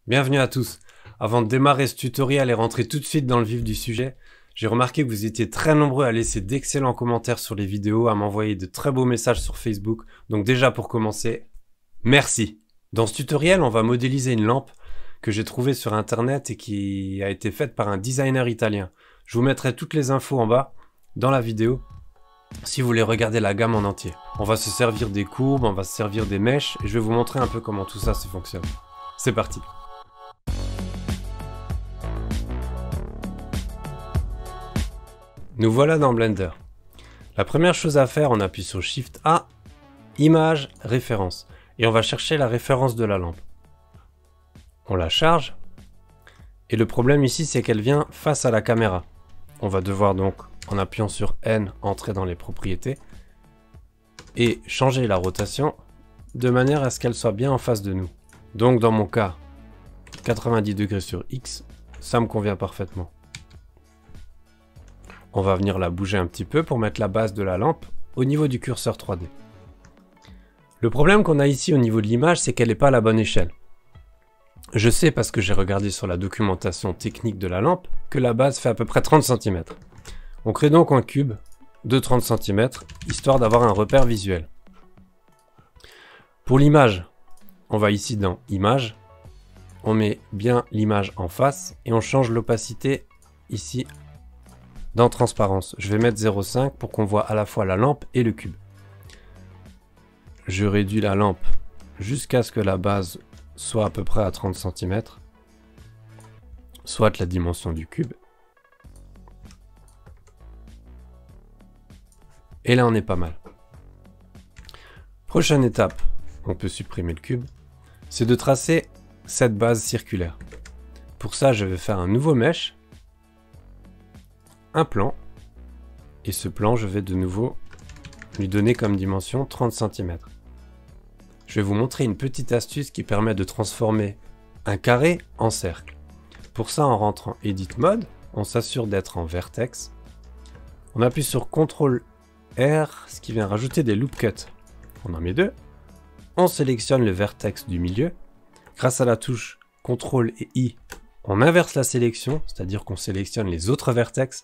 Bienvenue à tous. Avant de démarrer ce tutoriel et rentrer tout de suite dans le vif du sujet, j'ai remarqué que vous étiez très nombreux à laisser d'excellents commentaires sur les vidéos, à m'envoyer de très beaux messages sur Facebook. Donc déjà pour commencer, merci. Dans ce tutoriel, on va modéliser une lampe que j'ai trouvée sur internet et qui a été faite par un designer italien. Je vous mettrai toutes les infos en bas dans la vidéo si vous voulez regarder la gamme en entier. On va se servir des courbes, on va se servir des mèches et je vais vous montrer un peu comment tout ça se fonctionne. C'est parti. Nous voilà dans Blender. La première chose à faire, on appuie sur Shift A, Image, Référence. Et on va chercher la référence de la lampe. On la charge. Et le problème ici, c'est qu'elle vient face à la caméra. On va devoir donc, en appuyant sur N, entrer dans les propriétés. Et changer la rotation de manière à ce qu'elle soit bien en face de nous. Donc dans mon cas, 90 degrés sur X, ça me convient parfaitement. On va venir la bouger un petit peu pour mettre la base de la lampe au niveau du curseur 3D. Le problème qu'on a ici au niveau de l'image, c'est qu'elle n'est pas à la bonne échelle. Je sais parce que j'ai regardé sur la documentation technique de la lampe que la base fait à peu près 30 cm. On crée donc un cube de 30 cm, histoire d'avoir un repère visuel. Pour l'image, on va ici dans Image, on met bien l'image en face et on change l'opacité ici dans Transparence. Je vais mettre 0,5 pour qu'on voit à la fois la lampe et le cube. Je réduis la lampe jusqu'à ce que la base soit à peu près à 30 cm, soit la dimension du cube. Et là on est pas mal. Prochaine étape, on peut supprimer le cube, c'est de tracer cette base circulaire. Pour ça, je vais faire un nouveau mesh, un plan, et ce plan, je vais de nouveau lui donner comme dimension 30 cm. Je vais vous montrer une petite astuce qui permet de transformer un carré en cercle. Pour ça, en rentrant Edit Mode, on s'assure d'être en vertex. On appuie sur CTRL R, ce qui vient rajouter des loop cuts. On en met deux. On sélectionne le vertex du milieu. Grâce à la touche CTRL et I, on inverse la sélection, c'est-à-dire qu'on sélectionne les autres vertex.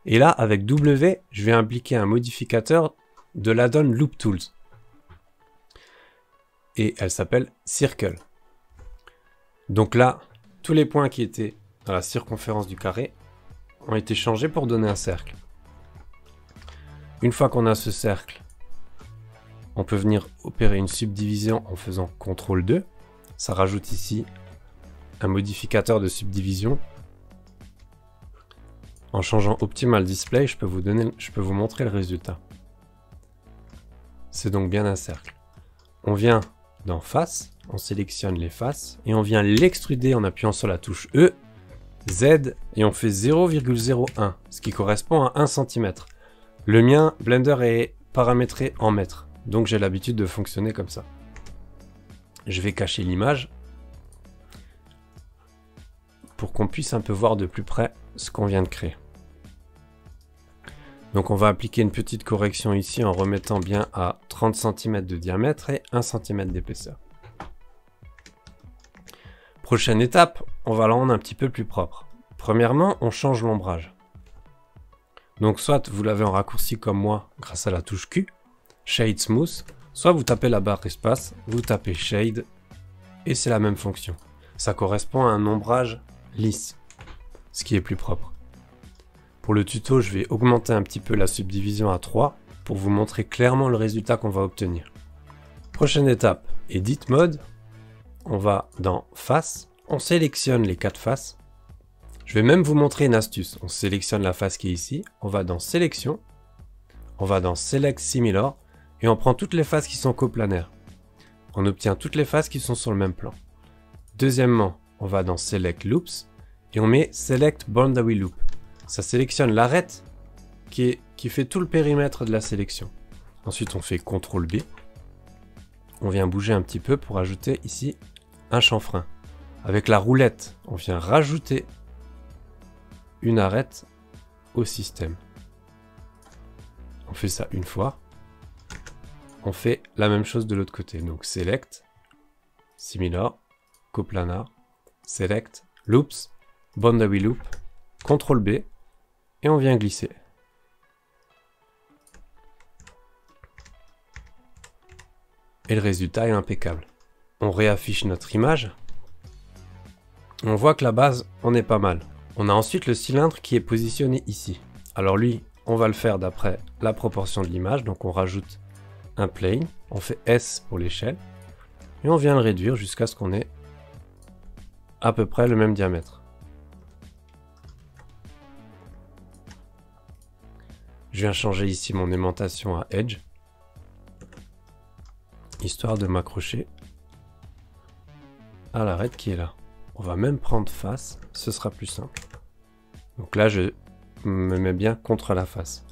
Et là, avec W, je vais impliquer un modificateur de l'add-on Loop Tools. Et elle s'appelle Circle. Donc là, tous les points qui étaient dans la circonférence du carré ont été changés pour donner un cercle. Une fois qu'on a ce cercle, on peut venir opérer une subdivision en faisant CTRL 2. Ça rajoute ici un modificateur de subdivision. En changeant Optimal Display, je peux vous montrer le résultat. C'est donc bien un cercle. On vient dans Face, on sélectionne les faces et on vient l'extruder en appuyant sur la touche E, Z et on fait 0,01, ce qui correspond à 1 cm. Le mien, Blender est paramétré en mètres, donc j'ai l'habitude de fonctionner comme ça. Je vais cacher l'image pour qu'on puisse un peu voir de plus près ce qu'on vient de créer. Donc on va appliquer une petite correction ici en remettant bien à 30 cm de diamètre et 1 cm d'épaisseur. Prochaine étape, on va la rendre un petit peu plus propre. Premièrement, on change l'ombrage. Donc soit vous l'avez en raccourci comme moi grâce à la touche Q, Shade Smooth, soit vous tapez la barre espace, vous tapez Shade et c'est la même fonction. Ça correspond à un ombrage lisse, ce qui est plus propre. Pour le tuto, je vais augmenter un petit peu la subdivision à 3 pour vous montrer clairement le résultat qu'on va obtenir. Prochaine étape, Edit Mode. On va dans Face, on sélectionne les 4 faces. Je vais même vous montrer une astuce. On sélectionne la face qui est ici, on va dans Sélection, on va dans Select Similar et on prend toutes les faces qui sont coplanaires. On obtient toutes les faces qui sont sur le même plan. Deuxièmement, on va dans Select Loops et on met Select Boundary Loop. Ça sélectionne l'arête qui fait tout le périmètre de la sélection. Ensuite, on fait CTRL B. On vient bouger un petit peu pour ajouter ici un chanfrein. Avec la roulette, on vient rajouter une arête au système. On fait ça une fois. On fait la même chose de l'autre côté. Donc Select, Similar, Coplanar, Select, Loops, Boundary Loop, CTRL B, et on vient glisser. Et le résultat est impeccable. On réaffiche notre image. On voit que la base, on est pas mal. On a ensuite le cylindre qui est positionné ici. Alors lui, on va le faire d'après la proportion de l'image. Donc on rajoute un plane, on fait S pour l'échelle. Et on vient le réduire jusqu'à ce qu'on ait à peu près le même diamètre. Je viens changer ici mon aimantation à Edge, histoire de m'accrocher à l'arête qui est là. On va même prendre face, ce sera plus simple. Donc là, je me mets bien contre la face.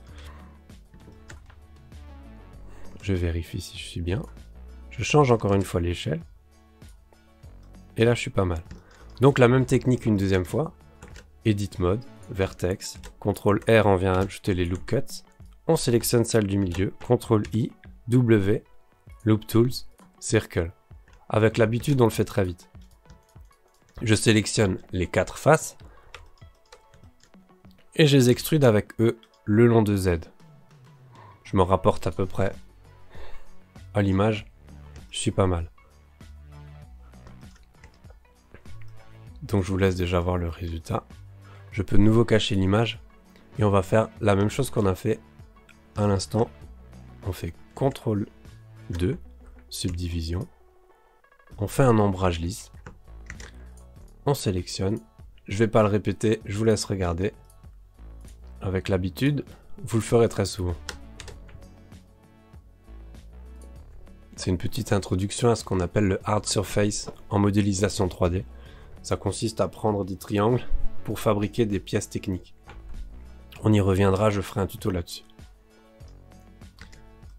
Je vérifie si je suis bien. Je change encore une fois l'échelle. Et là, je suis pas mal. Donc la même technique une deuxième fois. Edit Mode, Vertex, CTRL R, on vient ajouter les Loop Cuts. On sélectionne celle du milieu, CTRL I, W, Loop Tools, Circle. Avec l'habitude, on le fait très vite. Je sélectionne les 4 faces. Et je les extrude avec E le long de Z. Je me rapporte à peu près à l'image. Je suis pas mal. Donc je vous laisse déjà voir le résultat. Je peux de nouveau cacher l'image. Et on va faire la même chose qu'on a fait à l'instant. On fait CTRL 2, subdivision. On fait un ombrage lisse. On sélectionne. Je vais pas le répéter, je vous laisse regarder. Avec l'habitude, vous le ferez très souvent. C'est une petite introduction à ce qu'on appelle le hard surface en modélisation 3D. Ça consiste à prendre des triangles pour fabriquer des pièces techniques. On y reviendra, je ferai un tuto là-dessus.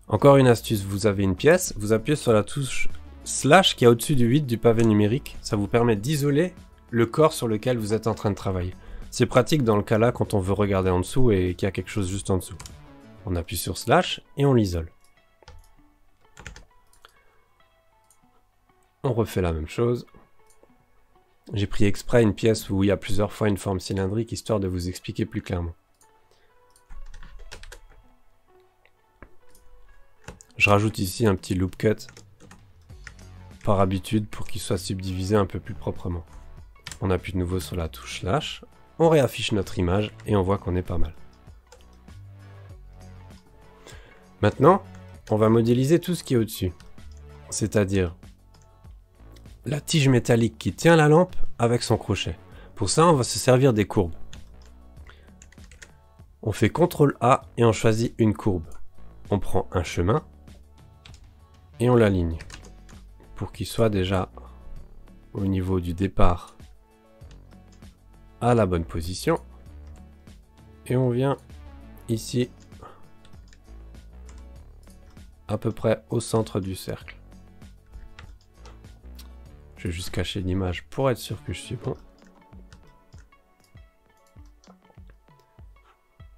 Encore une astuce, vous avez une pièce, vous appuyez sur la touche slash qui est au-dessus du 8 du pavé numérique. Ça vous permet d'isoler le corps sur lequel vous êtes en train de travailler. C'est pratique dans le cas là quand on veut regarder en dessous et qu'il y a quelque chose juste en dessous. On appuie sur slash et on l'isole. On refait la même chose. J'ai pris exprès une pièce où il y a plusieurs fois une forme cylindrique histoire de vous expliquer plus clairement. Je rajoute ici un petit loop cut par habitude pour qu'il soit subdivisé un peu plus proprement. On appuie de nouveau sur la touche slash, on réaffiche notre image et on voit qu'on est pas mal. Maintenant, on va modéliser tout ce qui est au-dessus, c'est-à-dire la tige métallique qui tient la lampe avec son crochet. Pour ça, on va se servir des courbes. On fait CTRL A et on choisit une courbe. On prend un chemin et on l'aligne pour qu'il soit déjà au niveau du départ à la bonne position. Et on vient ici à peu près au centre du cercle. Je vais juste cacher l'image pour être sûr que je suis bon.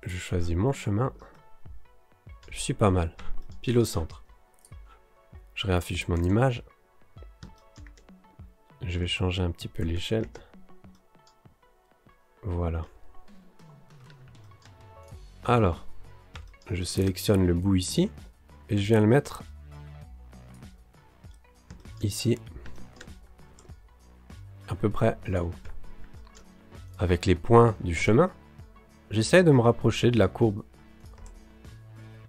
Je choisis mon chemin. Je suis pas mal. Pile au centre. Je réaffiche mon image. Je vais changer un petit peu l'échelle. Voilà. Alors, je sélectionne le bout ici. Et je viens le mettre ici. À peu près là-haut. Avec les points du chemin, j'essaie de me rapprocher de la courbe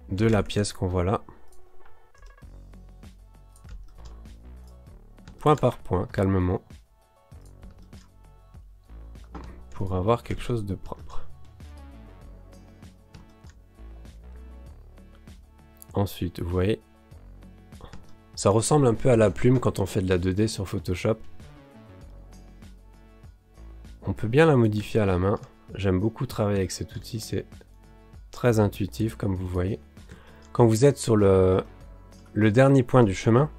de la pièce qu'on voit là. Point par point, calmement. Pour avoir quelque chose de propre. Ensuite, vous voyez, ça ressemble un peu à la plume quand on fait de la 2D sur Photoshop. On peut bien la modifier à la main. J'aime beaucoup travailler avec cet outil, c'est très intuitif comme vous voyez. Quand vous êtes sur le dernier point du chemin,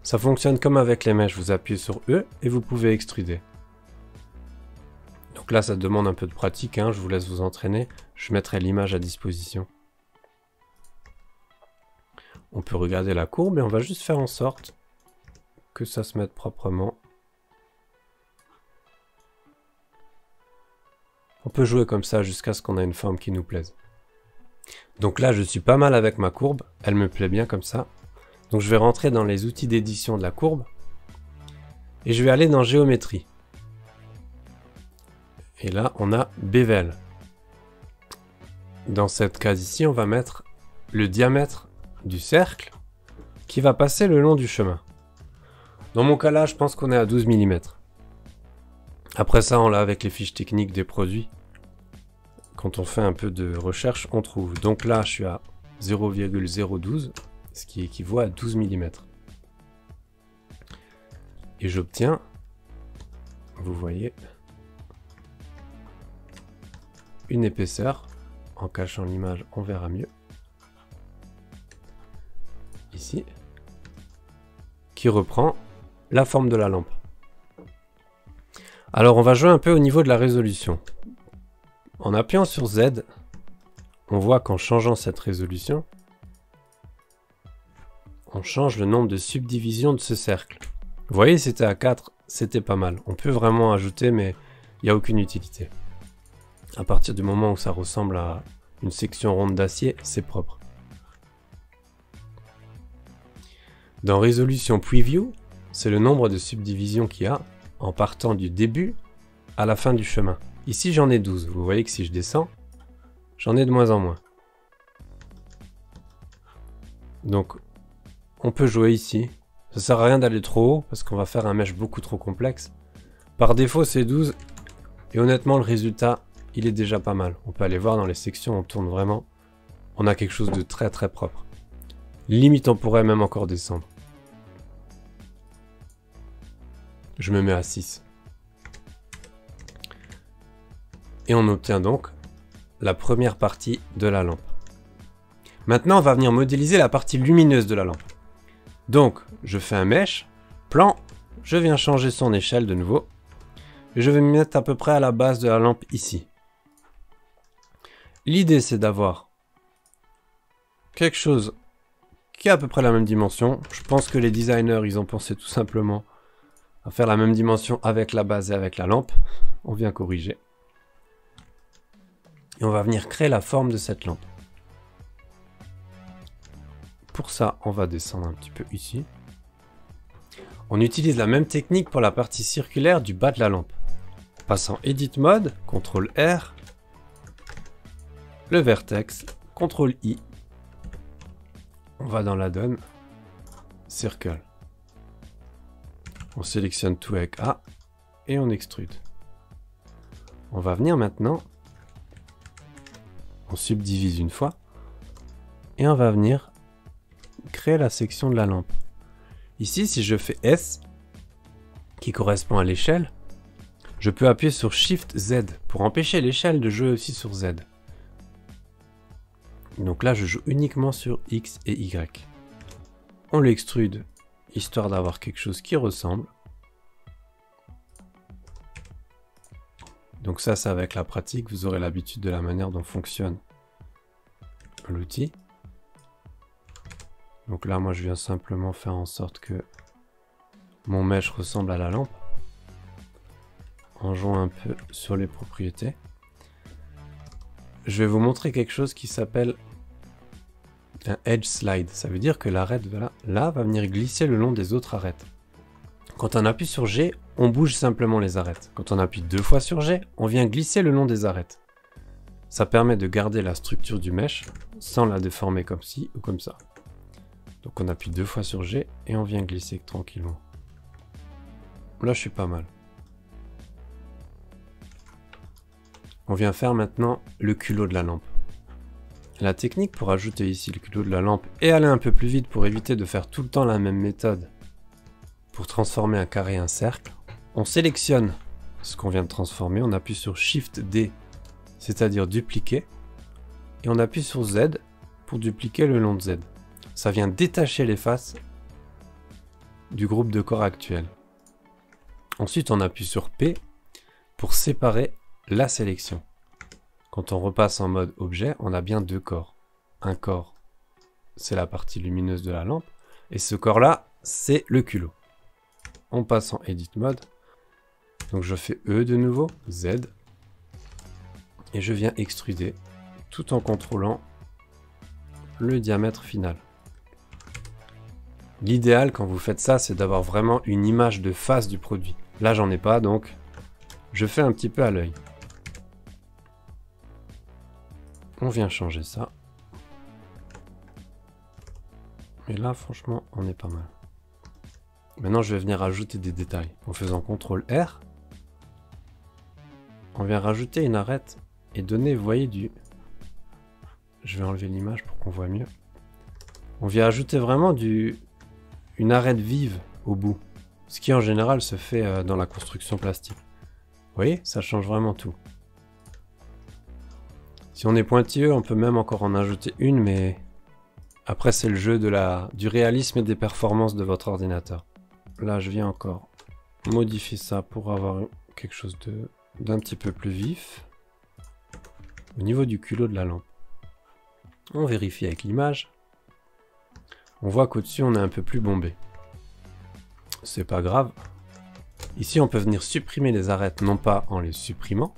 ça fonctionne comme avec les mèches. Vous appuyez sur E et vous pouvez extruder. Donc là, ça demande un peu de pratique, hein. Je vous laisse vous entraîner. Je mettrai l'image à disposition. On peut regarder la courbe et on va juste faire en sorte que ça se mette proprement. On peut jouer comme ça jusqu'à ce qu'on ait une forme qui nous plaise. Donc là, je suis pas mal avec ma courbe. Elle me plaît bien comme ça. Donc je vais rentrer dans les outils d'édition de la courbe. Et je vais aller dans géométrie. Et là, on a Bevel. Dans cette case ici, on va mettre le diamètre du cercle qui va passer le long du chemin. Dans mon cas là, je pense qu'on est à 12 mm. Après ça, on l'a avec les fiches techniques des produits. Quand on fait un peu de recherche, on trouve. Donc là, je suis à 0,012, ce qui équivaut à 12 mm. Et j'obtiens, vous voyez, une épaisseur. En cachant l'image, on verra mieux. Ici. Qui reprend la forme de la lampe. Alors on va jouer un peu au niveau de la résolution. En appuyant sur Z, on voit qu'en changeant cette résolution, on change le nombre de subdivisions de ce cercle. Vous voyez, c'était à 4, c'était pas mal. On peut vraiment ajouter, mais il n'y a aucune utilité. À partir du moment où ça ressemble à une section ronde d'acier, c'est propre. Dans Résolution Preview, c'est le nombre de subdivisions qu'il y a en partant du début à la fin du chemin. Ici, j'en ai 12. Vous voyez que si je descends, j'en ai de moins en moins. Donc, on peut jouer ici. Ça sert à rien d'aller trop haut parce qu'on va faire un mesh beaucoup trop complexe. Par défaut, c'est 12. Et honnêtement, le résultat, il est déjà pas mal. On peut aller voir dans les sections, on tourne vraiment. On a quelque chose de très très propre. Limite, on pourrait même encore descendre. Je me mets à 6. Et on obtient donc la première partie de la lampe. Maintenant, on va venir modéliser la partie lumineuse de la lampe. Donc, je fais un mesh, plan, je viens changer son échelle de nouveau. Et je vais me mettre à peu près à la base de la lampe ici. L'idée, c'est d'avoir quelque chose qui a à peu près la même dimension. Je pense que les designers, ils ont pensé tout simplement à faire la même dimension avec la base et avec la lampe. On vient corriger. Et on va venir créer la forme de cette lampe. Pour ça, on va descendre un petit peu ici. On utilise la même technique pour la partie circulaire du bas de la lampe. Passant Edit Mode, CTRL R, le vertex, CTRL I. On va dans l'add-on Circle. On sélectionne tout avec A et on extrude. On va venir maintenant, on subdivise une fois et on va venir créer la section de la lampe. Ici, si je fais S, qui correspond à l'échelle, je peux appuyer sur Shift Z pour empêcher l'échelle de jouer aussi sur Z. Donc là, je joue uniquement sur X et Y. On l'extrude, histoire d'avoir quelque chose qui ressemble. Donc ça, c'est avec la pratique, vous aurez l'habitude de la manière dont fonctionne l'outil. Donc là, moi, je viens simplement faire en sorte que mon mesh ressemble à la lampe. En jouant un peu sur les propriétés. Je vais vous montrer quelque chose qui s'appelle un edge slide. Ça veut dire que l'arête là va venir glisser le long des autres arêtes. Quand on appuie sur G, on bouge simplement les arêtes. Quand on appuie 2 fois sur G, on vient glisser le long des arêtes. Ça permet de garder la structure du mesh sans la déformer comme ci ou comme ça. Donc on appuie 2 fois sur G et on vient glisser tranquillement. Là, je suis pas mal. On vient faire maintenant le culot de la lampe. La technique pour ajouter ici le culot de la lampe et aller un peu plus vite pour éviter de faire tout le temps la même méthode pour transformer un carré en cercle, on sélectionne ce qu'on vient de transformer, on appuie sur Shift D, c'est-à-dire dupliquer, et on appuie sur Z pour dupliquer le long de Z. Ça vient détacher les faces du groupe de corps actuel. Ensuite, on appuie sur P pour séparer la sélection. Quand on repasse en mode objet, on a bien 2 corps. Un corps, c'est la partie lumineuse de la lampe, et ce corps-là, c'est le culot. On passe en Edit Mode. Donc je fais E de nouveau, Z. et je viens extruder tout en contrôlant le diamètre final. L'idéal quand vous faites ça, c'est d'avoir vraiment une image de face du produit. Là, j'en ai pas, donc je fais un petit peu à l'œil. On vient changer ça. Et là, franchement, on est pas mal. Maintenant, je vais venir ajouter des détails. En faisant CTRL R, on vient rajouter une arête et donner, vous voyez, du... Je vais enlever l'image pour qu'on voit mieux. On vient ajouter vraiment une arête vive au bout. Ce qui, en général, se fait dans la construction plastique. Vous voyez, ça change vraiment tout. Si on est pointilleux, on peut même encore en ajouter une, mais après, c'est le jeu du réalisme et des performances de votre ordinateur. Là, je viens encore modifier ça pour avoir quelque chose d'un petit peu plus vif. Au niveau du culot de la lampe. On vérifie avec l'image. On voit qu'au-dessus, on est un peu plus bombé. C'est pas grave. Ici, on peut venir supprimer les arêtes, non pas en les supprimant,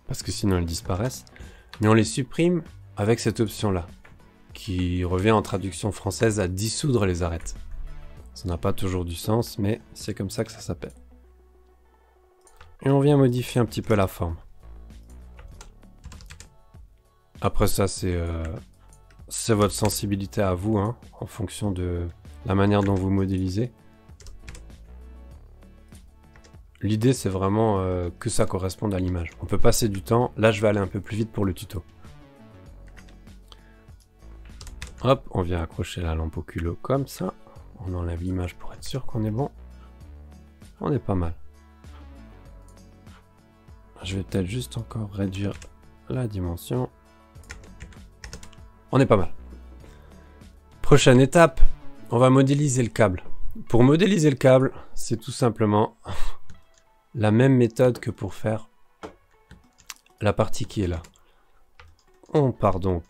parce que sinon elles disparaissent, mais on les supprime avec cette option-là, qui revient en traduction française à dissoudre les arêtes. Ça n'a pas toujours du sens, mais c'est comme ça que ça s'appelle. Et on vient modifier un petit peu la forme. Après ça, c'est votre sensibilité à vous, hein, en fonction de la manière dont vous modélisez. L'idée, c'est vraiment que ça corresponde à l'image. On peut passer du temps. Là, je vais aller un peu plus vite pour le tuto. Hop, on vient accrocher la lampe au culot comme ça. On enlève l'image pour être sûr qu'on est bon. On est pas mal. Je vais peut-être juste encore réduire la dimension. On est pas mal. Prochaine étape, on va modéliser le câble. Pour modéliser le câble, c'est tout simplement la même méthode que pour faire la partie qui est là. On part donc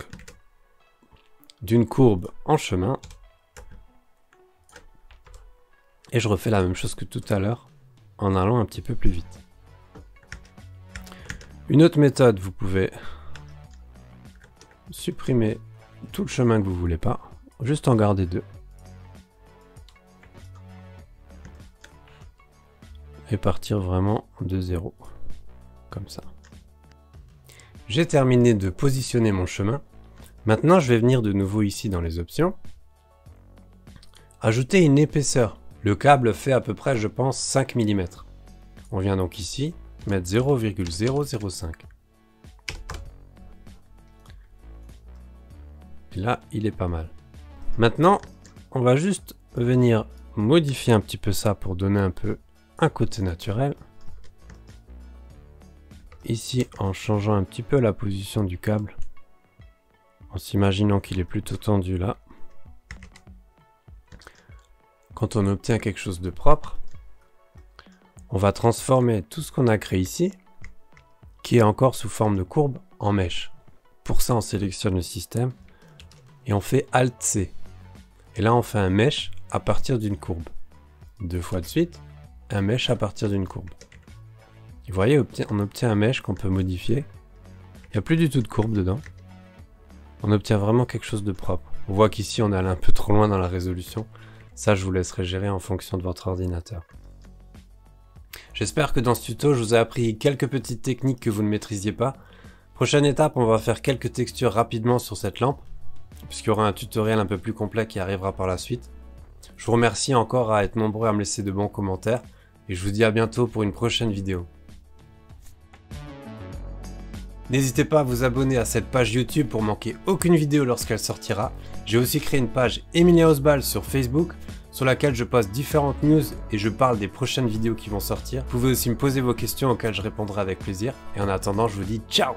d'une courbe en chemin. Et je refais la même chose que tout à l'heure en allant un petit peu plus vite. Une autre méthode, vous pouvez supprimer tout le chemin que vous voulez pas, juste en garder deux. Et partir vraiment de zéro, comme ça. J'ai terminé de positionner mon chemin. Maintenant, je vais venir de nouveau ici dans les options. Ajouter une épaisseur. Le câble fait à peu près, je pense, 5 mm. On vient donc ici, mettre 0,005. Et là, il est pas mal. Maintenant, on va juste venir modifier un petit peu ça pour donner un peu un côté naturel. Ici, en changeant un petit peu la position du câble, en s'imaginant qu'il est plutôt tendu là. Quand on obtient quelque chose de propre, on va transformer tout ce qu'on a créé ici, qui est encore sous forme de courbe, en mèche. Pour ça, on sélectionne le système et on fait Alt-C. Et là, on fait un mesh à partir d'une courbe. Deux fois de suite, un mesh à partir d'une courbe. Vous voyez, on obtient un mesh qu'on peut modifier. Il n'y a plus du tout de courbe dedans. On obtient vraiment quelque chose de propre. On voit qu'ici, on est allé un peu trop loin dans la résolution. Ça, je vous laisserai gérer en fonction de votre ordinateur. J'espère que dans ce tuto, je vous ai appris quelques petites techniques que vous ne maîtrisiez pas. Prochaine étape, on va faire quelques textures rapidement sur cette lampe, puisqu'il y aura un tutoriel un peu plus complet qui arrivera par la suite. Je vous remercie encore à être nombreux à me laisser de bons commentaires, et je vous dis à bientôt pour une prochaine vidéo. N'hésitez pas à vous abonner à cette page YouTube pour manquer aucune vidéo lorsqu'elle sortira. J'ai aussi créé une page Emilia Osbal sur Facebook, sur laquelle je poste différentes news et je parle des prochaines vidéos qui vont sortir. Vous pouvez aussi me poser vos questions auxquelles je répondrai avec plaisir. Et en attendant, je vous dis ciao!